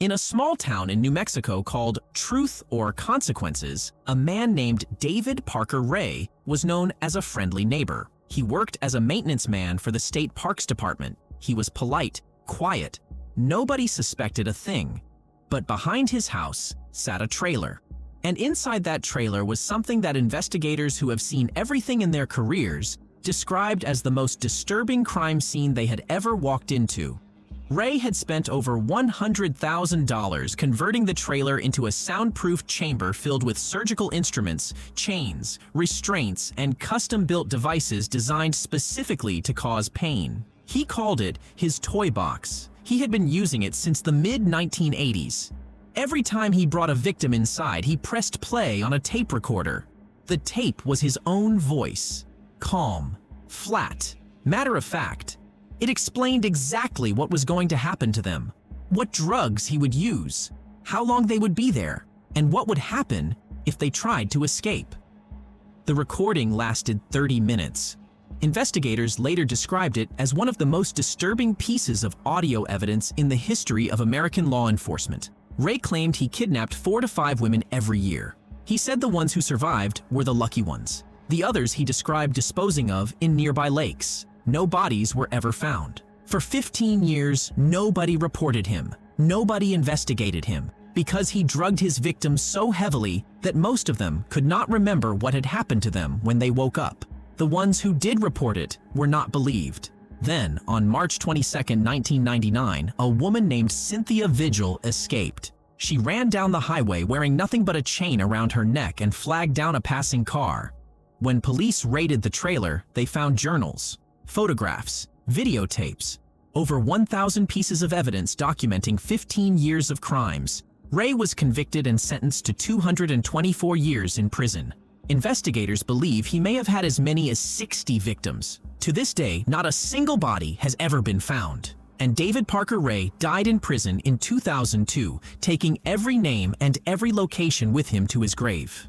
In a small town in New Mexico called Truth or Consequences, a man named David Parker Ray was known as a friendly neighbor. He worked as a maintenance man for the state parks department. He was polite, quiet. Nobody suspected a thing. But behind his house sat a trailer. And inside that trailer was something that investigators who have seen everything in their careers described as the most disturbing crime scene they had ever walked into. Ray had spent over $100,000 converting the trailer into a soundproof chamber filled with surgical instruments, chains, restraints, and custom-built devices designed specifically to cause pain. He called it his toy box. He had been using it since the mid-1980s. Every time he brought a victim inside, he pressed play on a tape recorder. The tape was his own voice. Calm, flat, matter of fact. It explained exactly what was going to happen to them, what drugs he would use, how long they would be there, and what would happen if they tried to escape. The recording lasted 30 minutes. Investigators later described it as one of the most disturbing pieces of audio evidence in the history of American law enforcement. Ray claimed he kidnapped 4 to 5 women every year. He said the ones who survived were the lucky ones. The others he described disposing of in nearby lakes. No bodies were ever found. For 15 years, nobody reported him. Nobody investigated him because he drugged his victims so heavily that most of them could not remember what had happened to them when they woke up. The ones who did report it were not believed. Then, on March 22, 1999, a woman named TThe Vigil escaped. She ran down the highway wearing nothing but a chain around her neck and flagged down a passing car. When police raided the trailer, they found journals, photographs, videotapes, over 1,000 pieces of evidence documenting 15 years of crimes. Ray was convicted and sentenced to 224 years in prison. Investigators believe he may have had as many as 60 victims. To this day, not a single body has ever been found. And David Parker Ray died in prison in 2002, taking every name and every location with him to his grave.